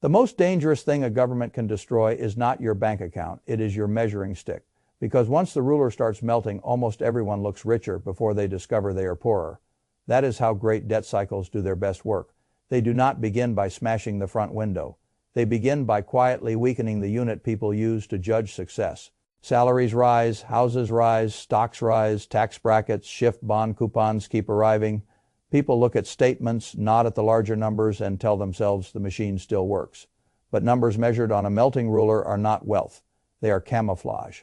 The most dangerous thing a government can destroy is not your bank account, it is your measuring stick. Because once the ruler starts melting, almost everyone looks richer before they discover they are poorer. That is how great debt cycles do their best work. They do not begin by smashing the front window. They begin by quietly weakening the unit people use to judge success. Salaries rise, houses rise, stocks rise, tax brackets shift, bond coupons keep arriving. People look at statements, nod at the larger numbers, and tell themselves the machine still works. But numbers measured on a melting ruler are not wealth. They are camouflage.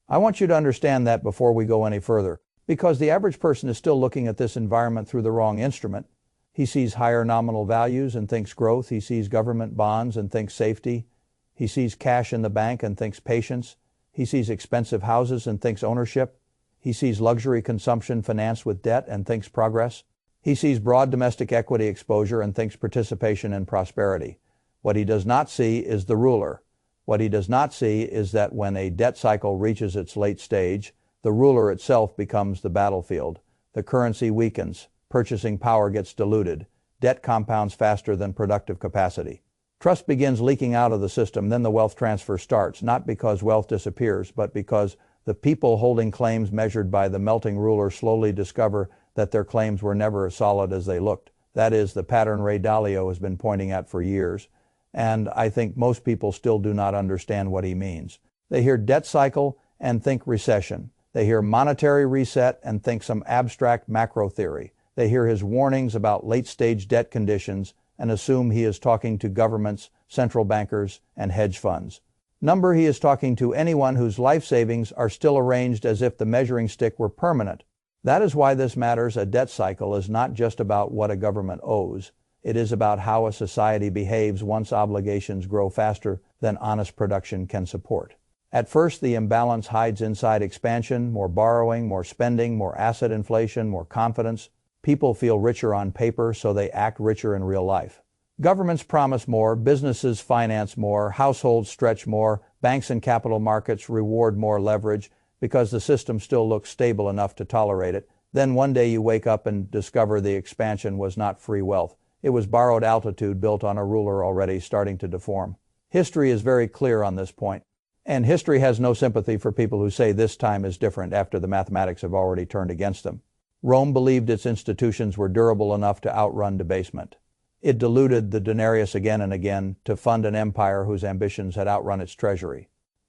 I want you to understand that before we go any further, because the average person is still looking at this environment through the wrong instrument. He sees higher nominal values and thinks growth. He sees government bonds and thinks safety. He sees cash in the bank and thinks patience. He sees expensive houses and thinks ownership. He sees luxury consumption financed with debt and thinks progress. He sees broad domestic equity exposure and thinks participation in prosperity. What he does not see is the ruler. What he does not see is that when a debt cycle reaches its late stage, the ruler itself becomes the battlefield. The currency weakens. Purchasing power gets diluted. Debt compounds faster than productive capacity. Trust begins leaking out of the system. Then the wealth transfer starts, not because wealth disappears, but because the people holding claims measured by the melting ruler slowly discover that their claims were never as solid as they looked. That is the pattern Ray Dalio has been pointing at for years, and I think most people still do not understand what he means. They hear debt cycle and think recession. They hear monetary reset and think some abstract macro theory. They hear his warnings about late-stage debt conditions and assume he is talking to governments, central bankers, and hedge funds. He is talking to anyone whose life savings are still arranged as if the measuring stick were permanent. That is why this matters. A debt cycle is not just about what a government owes. It is about how a society behaves once obligations grow faster than honest production can support. At first, the imbalance hides inside expansion, more borrowing, more spending, more asset inflation, more confidence. People feel richer on paper, so they act richer in real life. Governments promise more, businesses finance more, households stretch more, banks and capital markets reward more leverage because the system still looks stable enough to tolerate it. Then one day you wake up and discover the expansion was not free wealth. It was borrowed altitude built on a ruler already starting to deform. History is very clear on this point. And history has no sympathy for people who say this time is different after the mathematics have already turned against them. Rome believed its institutions were durable enough to outrun debasement. It diluted the denarius again and again to fund an empire whose ambitions had outrun its treasury.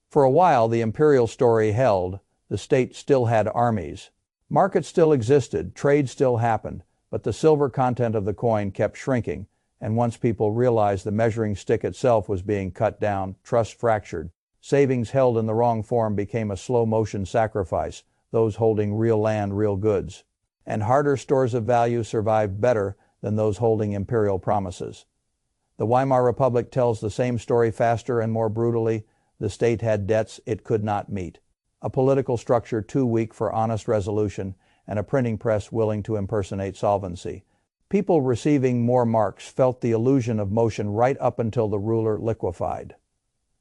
For a while, the imperial story held. The state still had armies. Markets still existed, trade still happened, but the silver content of the coin kept shrinking, and once people realized the measuring stick itself was being cut down, trust fractured. Savings held in the wrong form became a slow-motion sacrifice, those holding real land, real goods. And harder stores of value survived better than those holding imperial promises. The Weimar Republic tells the same story faster and more brutally. The state had debts it could not meet, a political structure too weak for honest resolution, and a printing press willing to impersonate solvency. People receiving more marks felt the illusion of motion right up until the ruler liquefied.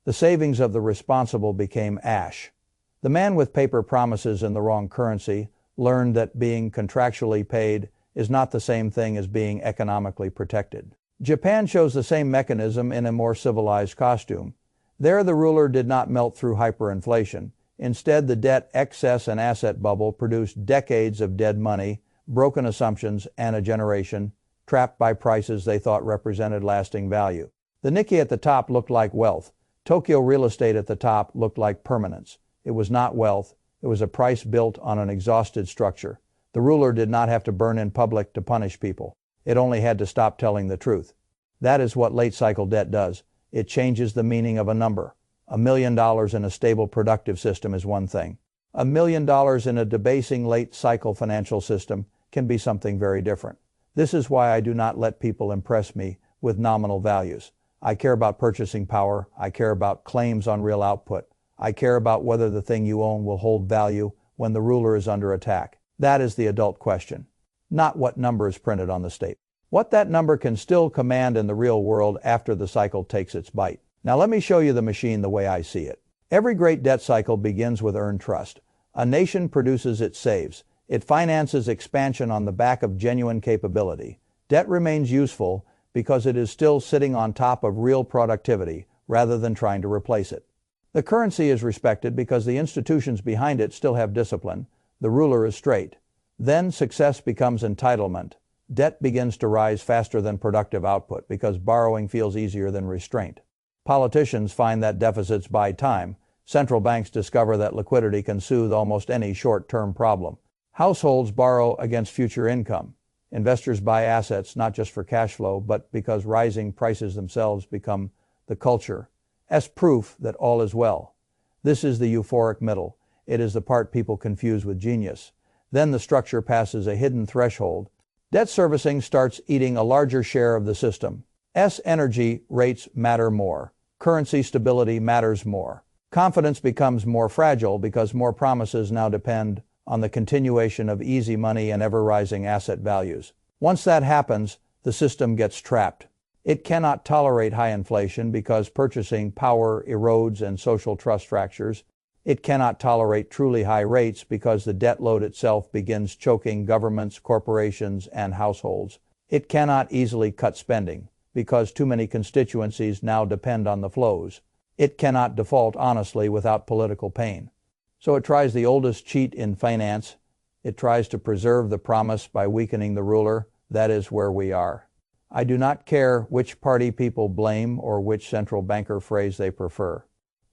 The savings of the responsible became ash. The man with paper promises in the wrong currency learned that being contractually paid is not the same thing as being economically protected. Japan shows the same mechanism in a more civilized costume. There, the ruler did not melt through hyperinflation. Instead, the debt excess and asset bubble produced decades of dead money, broken assumptions, and a generation trapped by prices they thought represented lasting value. The Nikkei at the top looked like wealth. Tokyo real estate at the top looked like permanence. It was not wealth. It was a price built on an exhausted structure. The ruler did not have to burn in public to punish people. It only had to stop telling the truth. That is what late cycle debt does. It changes the meaning of a number. $1 million in a stable productive system is one thing. $1 million in a debasing late cycle financial system can be something very different. This is why I do not let people impress me with nominal values. I care about purchasing power. I care about claims on real output. I care about whether the thing you own will hold value when the ruler is under attack. That is the adult question, not what number is printed on the statement. What that number can still command in the real world after the cycle takes its bite. Now let me show you the machine the way I see it. Every great debt cycle begins with earned trust. A nation produces its saves. It finances expansion on the back of genuine capability. Debt remains useful because it is still sitting on top of real productivity rather than trying to replace it. The currency is respected because the institutions behind it still have discipline. The ruler is straight. Then success becomes entitlement. Debt begins to rise faster than productive output because borrowing feels easier than restraint. Politicians find that deficits buy time. Central banks discover that liquidity can soothe almost any short-term problem. Households borrow against future income. Investors buy assets not just for cash flow, but because rising prices themselves become the culture as proof that all is well. This is the euphoric middle. It is the part people confuse with genius. Then the structure passes a hidden threshold. Debt servicing starts eating a larger share of the system. Energy rates matter more. Currency stability matters more. Confidence becomes more fragile because more promises now depend on the continuation of easy money and ever-rising asset values. Once that happens, the system gets trapped. It cannot tolerate high inflation because purchasing power erodes and social trust fractures. It cannot tolerate truly high rates because the debt load itself begins choking governments, corporations, and households. It cannot easily cut spending because too many constituencies now depend on the flows. It cannot default honestly without political pain. So it tries the oldest cheat in finance. It tries to preserve the promise by weakening the ruler. That is where we are. I do not care which party people blame or which central banker phrase they prefer.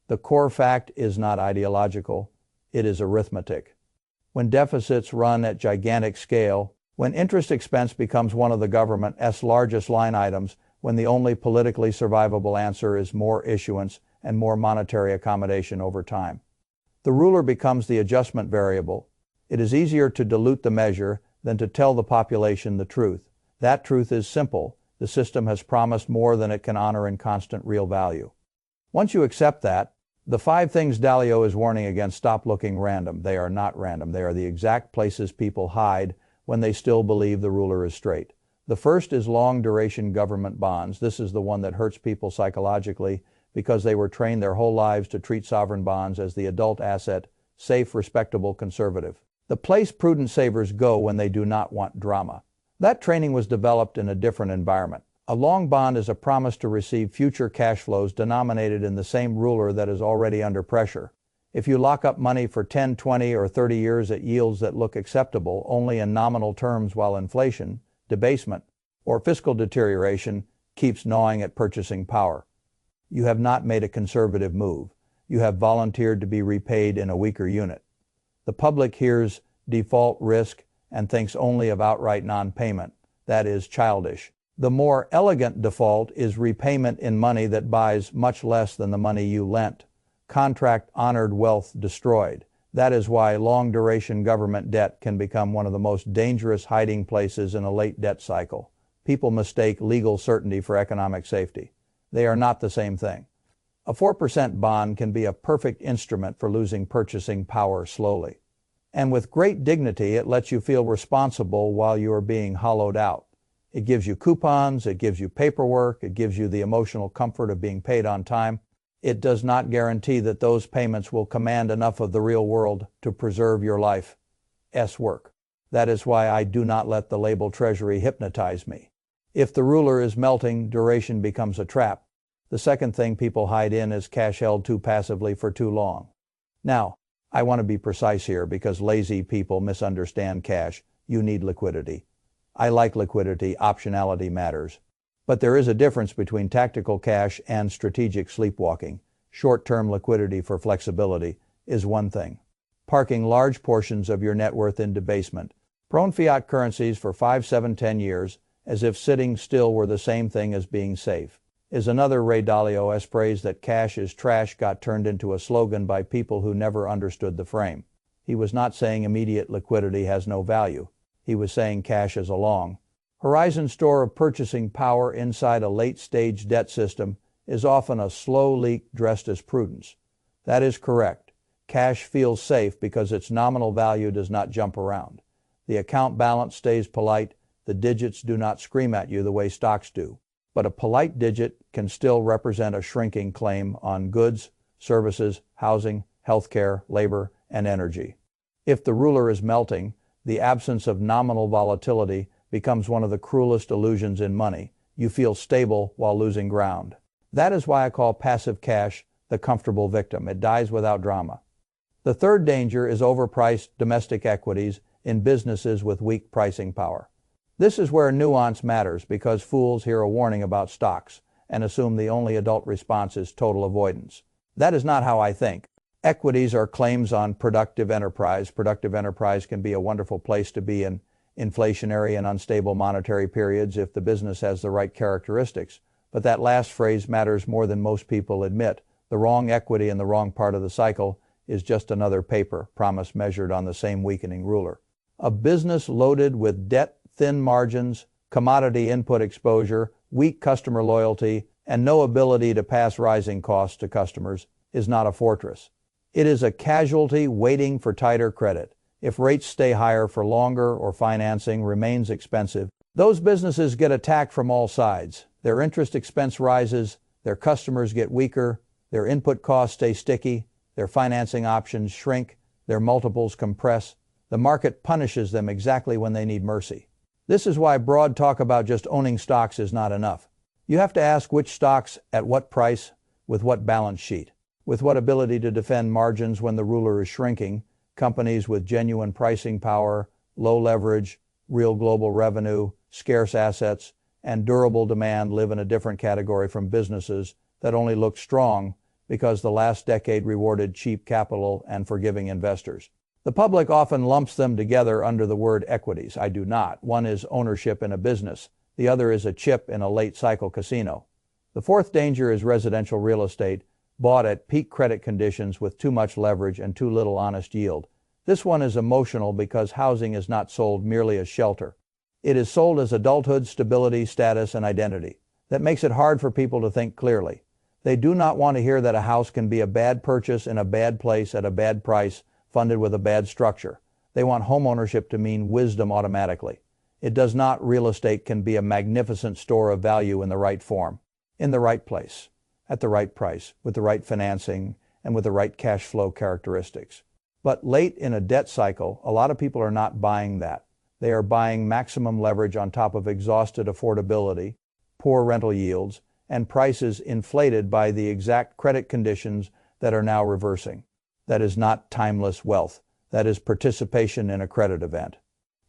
The core fact is not ideological, it is arithmetic. When deficits run at gigantic scale, when interest expense becomes one of the government's largest line items, when the only politically survivable answer is more issuance and more monetary accommodation over time, the ruler becomes the adjustment variable. It is easier to dilute the measure than to tell the population the truth. That truth is simple. The system has promised more than it can honor in constant real value. Once you accept that, the 5 things Dalio is warning against stop looking random. They are not random. They are the exact places people hide when they still believe the ruler is straight. The first is long-duration government bonds. This is the one that hurts people psychologically because they were trained their whole lives to treat sovereign bonds as the adult asset, safe, respectable, conservative. The place prudent savers go when they do not want drama. That training was developed in a different environment. A long bond is a promise to receive future cash flows denominated in the same ruler that is already under pressure. If you lock up money for 10, 20, or 30 years at yields that look acceptable only in nominal terms while inflation, debasement, or fiscal deterioration keeps gnawing at purchasing power, you have not made a conservative move. You have volunteered to be repaid in a weaker unit. The public hears default risk and thinks only of outright non-payment. That is childish. The more elegant default is repayment in money that buys much less than the money you lent. Contract-honored wealth destroyed. That is why long-duration government debt can become one of the most dangerous hiding places in a late debt cycle. People mistake legal certainty for economic safety. They are not the same thing. A 4% bond can be a perfect instrument for losing purchasing power slowly. And with great dignity, it lets you feel responsible while you are being hollowed out. It gives you coupons, it gives you paperwork, it gives you the emotional comfort of being paid on time. It does not guarantee that those payments will command enough of the real world to preserve your life's work. That is why I do not let the label Treasury hypnotize me. If the ruler is melting, duration becomes a trap. The second thing people hide in is cash held too passively for too long. Now, I want to be precise here because lazy people misunderstand cash. You need liquidity. I like liquidity, optionality matters. But there is a difference between tactical cash and strategic sleepwalking. Short-term liquidity for flexibility is one thing. Parking large portions of your net worth in debasement, prone fiat currencies for 5, 7, 10 years, as if sitting still were the same thing as being safe, is another Ray Dalio phrase that cash is trash got turned into a slogan by people who never understood the frame. He was not saying immediate liquidity has no value. He was saying cash is a long horizon store of purchasing power inside a late-stage debt system is often a slow leak dressed as prudence. That is correct. Cash feels safe because its nominal value does not jump around. The account balance stays polite. The digits do not scream at you the way stocks do. But a polite digit can still represent a shrinking claim on goods, services, housing, healthcare, labor, and energy. If the ruler is melting, the absence of nominal volatility becomes one of the cruelest illusions in money. you feel stable while losing ground. That is why I call passive cash the comfortable victim. It dies without drama. The third danger is overpriced domestic equities in businesses with weak pricing power. This is where nuance matters, because fools hear a warning about stocks and assume the only adult response is total avoidance. That is not how I think. Equities are claims on productive enterprise. Productive enterprise can be a wonderful place to be in inflationary and unstable monetary periods if the business has the right characteristics. But that last phrase matters more than most people admit. The wrong equity in the wrong part of the cycle is just another paper promise measured on the same weakening ruler. A business loaded with debt, thin margins, commodity input exposure, weak customer loyalty, and no ability to pass rising costs to customers is not a fortress. It is a casualty waiting for tighter credit. If rates stay higher for longer or financing remains expensive, those businesses get attacked from all sides. Their interest expense rises, their customers get weaker, their input costs stay sticky, their financing options shrink, their multiples compress. The market punishes them exactly when they need mercy. This is why broad talk about just owning stocks is not enough. You have to ask which stocks, at what price, with what balance sheet, with what ability to defend margins when the ruler is shrinking. Companies with genuine pricing power, low leverage, real global revenue, scarce assets, and durable demand live in a different category from businesses that only look strong because the last decade rewarded cheap capital and forgiving investors. The public often lumps them together under the word equities. I do not. One is ownership in a business. The other is a chip in a late cycle casino. The fourth danger is residential real estate, bought at peak credit conditions with too much leverage and too little honest yield. This one is emotional because housing is not sold merely as shelter. It is sold as adulthood, stability, status, and identity. That makes it hard for people to think clearly. They do not want to hear that a house can be a bad purchase in a bad place at a bad price, funded with a bad structure. They want homeownership to mean wisdom automatically. It does not. Real estate can be a magnificent store of value in the right form, in the right place, at the right price, with the right financing, and with the right cash flow characteristics. But late in a debt cycle, a lot of people are not buying that. They are buying maximum leverage on top of exhausted affordability, poor rental yields, and prices inflated by the exact credit conditions that are now reversing. That is not timeless wealth. That is participation in a credit event.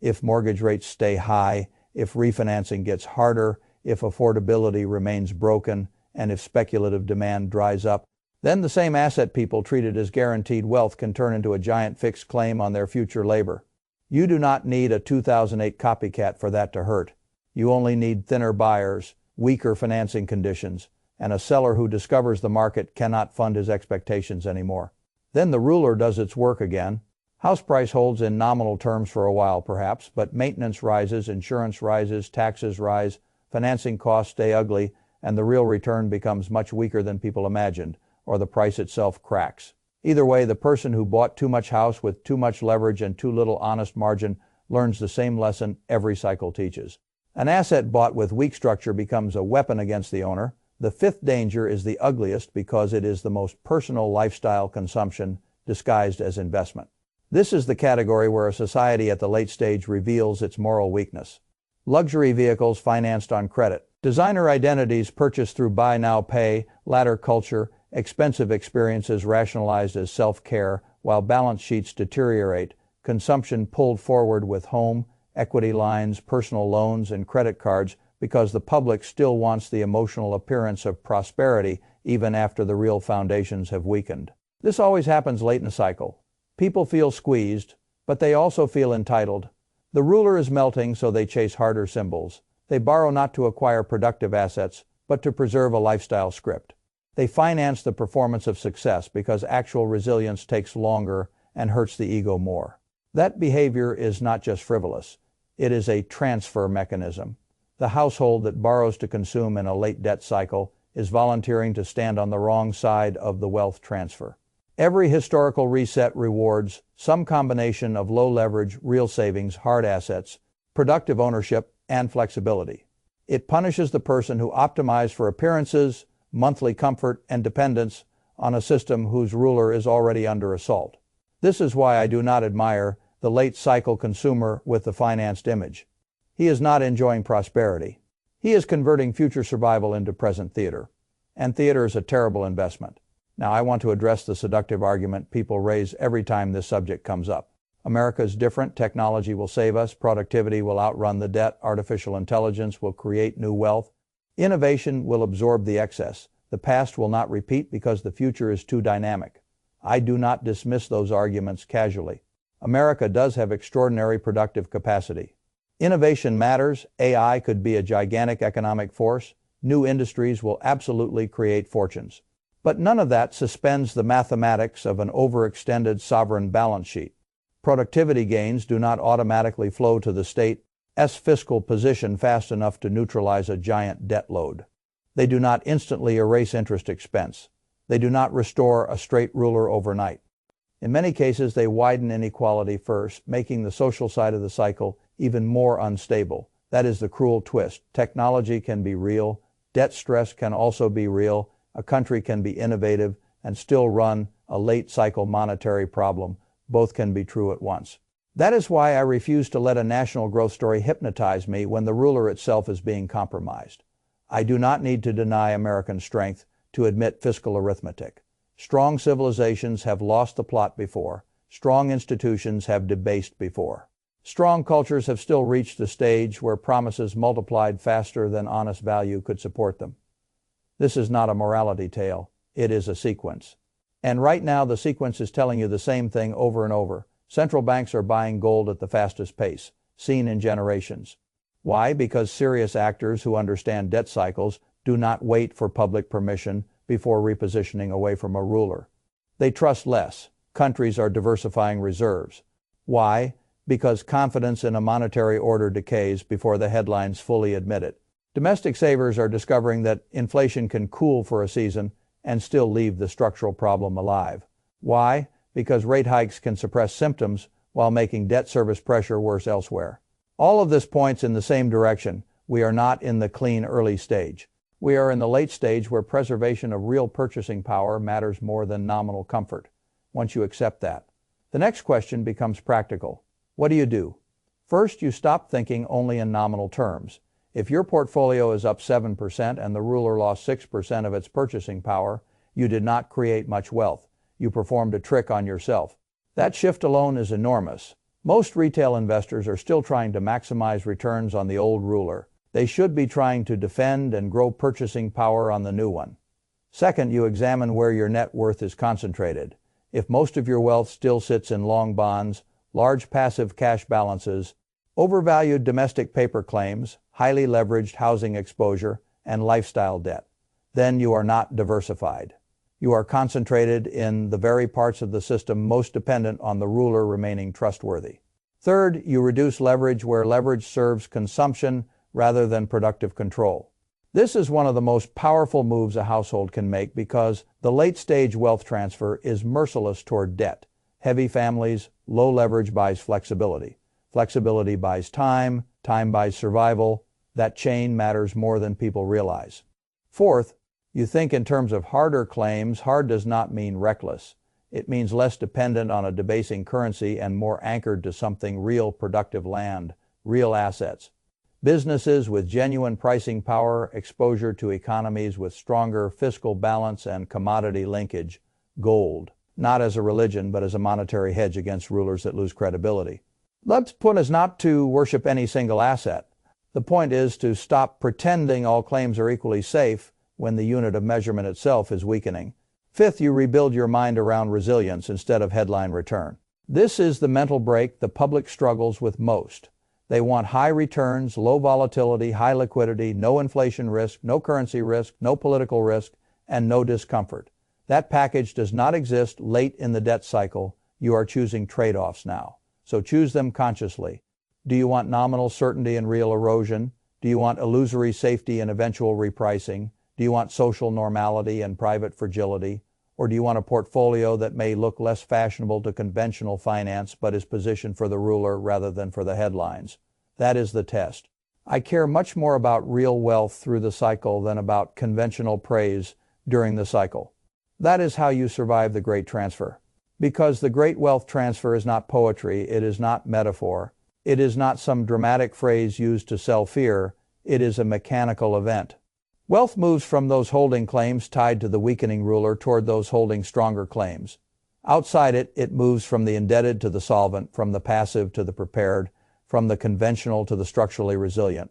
If mortgage rates stay high, if refinancing gets harder, if affordability remains broken, and if speculative demand dries up, then the same asset people treated as guaranteed wealth can turn into a giant fixed claim on their future labor. You do not need a 2008 copycat for that to hurt. You only need thinner buyers, weaker financing conditions, and a seller who discovers the market cannot fund his expectations anymore. Then the ruler does its work again. House price holds in nominal terms for a while perhaps, but maintenance rises, insurance rises, taxes rise, financing costs stay ugly, and the real return becomes much weaker than people imagined, or the price itself cracks. Either way, the person who bought too much house with too much leverage and too little honest margin learns the same lesson every cycle teaches. An asset bought with weak structure becomes a weapon against the owner. The fifth danger is the ugliest because it is the most personal lifestyle consumption disguised as investment. This is the category where a society at the late stage reveals its moral weakness. Luxury vehicles financed on credit, designer identities purchased through buy now pay, ladder culture, expensive experiences rationalized as self-care, while balance sheets deteriorate, consumption pulled forward with home, equity lines, personal loans, and credit cards because the public still wants the emotional appearance of prosperity even after the real foundations have weakened. This always happens late in the cycle. People feel squeezed, but they also feel entitled. The ruler is melting, so they chase harder symbols. They borrow not to acquire productive assets, but to preserve a lifestyle script. They finance the performance of success because actual resilience takes longer and hurts the ego more. That behavior is not just frivolous. It is a transfer mechanism. The household that borrows to consume in a late debt cycle is volunteering to stand on the wrong side of the wealth transfer. Every historical reset rewards some combination of low leverage, real savings, hard assets, productive ownership, and flexibility. It punishes the person who optimized for appearances, monthly comfort, and dependence on a system whose ruler is already under assault. This is why I do not admire the late cycle consumer with the financed image. He is not enjoying prosperity. He is converting future survival into present theater. And theater is a terrible investment. Now, I want to address the seductive argument people raise every time this subject comes up. America is different. Technology will save us. Productivity will outrun the debt. Artificial intelligence will create new wealth. Innovation will absorb the excess. The past will not repeat because the future is too dynamic. I do not dismiss those arguments casually. America does have extraordinary productive capacity. Innovation matters. AI could be a gigantic economic force. New industries will absolutely create fortunes. But none of that suspends the mathematics of an overextended sovereign balance sheet. Productivity gains do not automatically flow to the state's fiscal position fast enough to neutralize a giant debt load. They do not instantly erase interest expense. They do not restore a straight ruler overnight. In many cases, they widen inequality first, making the social side of the cycle even more unstable. That is the cruel twist. Technology can be real. Debt stress can also be real. A country can be innovative and still run a late cycle monetary problem. Both can be true at once. That is why I refuse to let a national growth story hypnotize me when the ruler itself is being compromised. I do not need to deny American strength to admit fiscal arithmetic. Strong civilizations have lost the plot before. Strong institutions have debased before. Strong cultures have still reached the stage where promises multiplied faster than honest value could support them. This is not a morality tale. It is a sequence. And right now the sequence is telling you the same thing over and over. Central banks are buying gold at the fastest pace, seen in generations. Why? Because serious actors who understand debt cycles do not wait for public permission before repositioning away from a ruler. They trust less. Countries are diversifying reserves. Why? Because confidence in a monetary order decays before the headlines fully admit it. Domestic savers are discovering that inflation can cool for a season and still leave the structural problem alive. Why? Because rate hikes can suppress symptoms while making debt service pressure worse elsewhere. All of this points in the same direction. We are not in the clean early stage. We are in the late stage where preservation of real purchasing power matters more than nominal comfort. Once you accept that, the next question becomes practical. What do? First, you stop thinking only in nominal terms. If your portfolio is up 7% and the ruler lost 6% of its purchasing power, you did not create much wealth. You performed a trick on yourself. That shift alone is enormous. Most retail investors are still trying to maximize returns on the old ruler. They should be trying to defend and grow purchasing power on the new one. Second, you examine where your net worth is concentrated. If most of your wealth still sits in long bonds, large passive cash balances, overvalued domestic paper claims, highly leveraged housing exposure, and lifestyle debt, then you are not diversified. You are concentrated in the very parts of the system most dependent on the ruler remaining trustworthy. Third, you reduce leverage where leverage serves consumption rather than productive control. This is one of the most powerful moves a household can make because the late-stage wealth transfer is merciless toward debt. Heavy families, low leverage buys flexibility. Flexibility buys time, time buys survival. That chain matters more than people realize. Fourth, you think in terms of harder claims. Hard does not mean reckless. It means less dependent on a debasing currency and more anchored to something real: productive land, real assets. Businesses with genuine pricing power, exposure to economies with stronger fiscal balance and commodity linkage, gold, not as a religion but as a monetary hedge against rulers that lose credibility. The point is not to worship any single asset. The point is to stop pretending all claims are equally safe when the unit of measurement itself is weakening. Fifth, you rebuild your mind around resilience instead of headline return. This is the mental break the public struggles with most. They want high returns, low volatility, high liquidity, no inflation risk, no currency risk, no political risk, and no discomfort. That package does not exist late in the debt cycle. You are choosing trade-offs now. So choose them consciously. Do you want nominal certainty and real erosion? Do you want illusory safety and eventual repricing? Do you want social normality and private fragility? Or do you want a portfolio that may look less fashionable to conventional finance but is positioned for the ruler rather than for the headlines? That is the test. I care much more about real wealth through the cycle than about conventional praise during the cycle. That is how you survive the great transfer. Because the great wealth transfer is not poetry, it is not metaphor, it is not some dramatic phrase used to sell fear, It is a mechanical event. Wealth moves from those holding claims tied to the weakening ruler toward those holding stronger claims. Outside it, it moves from the indebted to the solvent, from the passive to the prepared, from the conventional to the structurally resilient.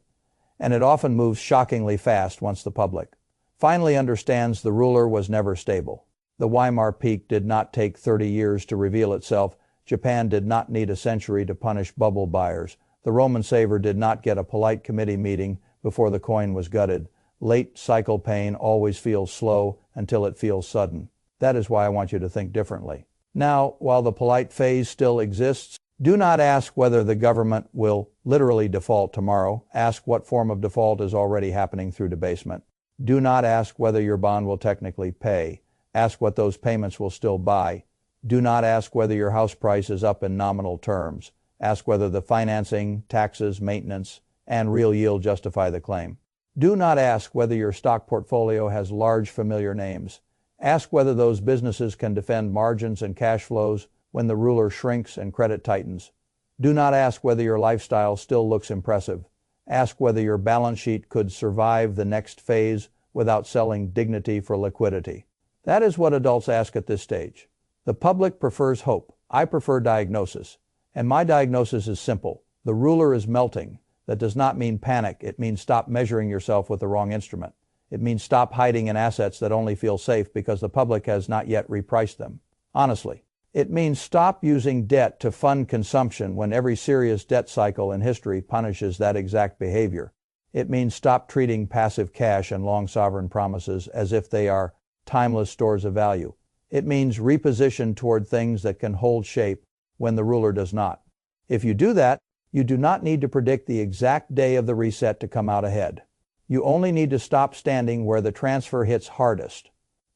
And it often moves shockingly fast once the public finally understands the ruler was never stable. The Weimar peak did not take 30 years to reveal itself. Japan did not need a century to punish bubble buyers. The Roman saver did not get a polite committee meeting before the coin was gutted. Late cycle pain always feels slow until it feels sudden. That is why I want you to think differently. Now, while the polite phase still exists, do not ask whether the government will literally default tomorrow. Ask what form of default is already happening through debasement. Do not ask whether your bond will technically pay. Ask what those payments will still buy. Do not ask whether your house price is up in nominal terms. Ask whether the financing, taxes, maintenance, and real yield justify the claim. Do not ask whether your stock portfolio has large familiar names. Ask whether those businesses can defend margins and cash flows when the ruler shrinks and credit tightens. Do not ask whether your lifestyle still looks impressive. Ask whether your balance sheet could survive the next phase without selling dignity for liquidity. That is what adults ask at this stage. The public prefers hope. I prefer diagnosis. And my diagnosis is simple. The ruler is melting. That does not mean panic. It means stop measuring yourself with the wrong instrument. It means stop hiding in assets that only feel safe because the public has not yet repriced them. Honestly. It means stop using debt to fund consumption when every serious debt cycle in history punishes that exact behavior. It means stop treating passive cash and long sovereign promises as if they are timeless stores of value. It means reposition toward things that can hold shape when the ruler does not. If you do that, you do not need to predict the exact day of the reset to come out ahead. You only need to stop standing where the transfer hits hardest.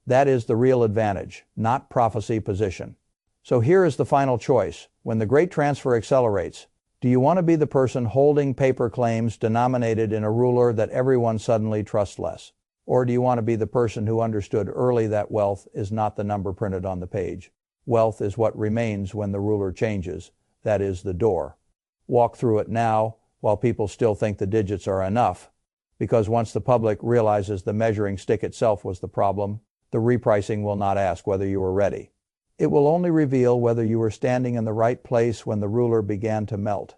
That is the real advantage, not prophecy position. So here is the final choice. When the great transfer accelerates, do you want to be the person holding paper claims denominated in a ruler that everyone suddenly trusts less? Or do you want to be the person who understood early that wealth is not the number printed on the page? Wealth is what remains when the ruler changes. That is the door. Walk through it now while people still think the digits are enough. Because once the public realizes the measuring stick itself was the problem, the repricing will not ask whether you were ready. It will only reveal whether you were standing in the right place when the ruler began to melt.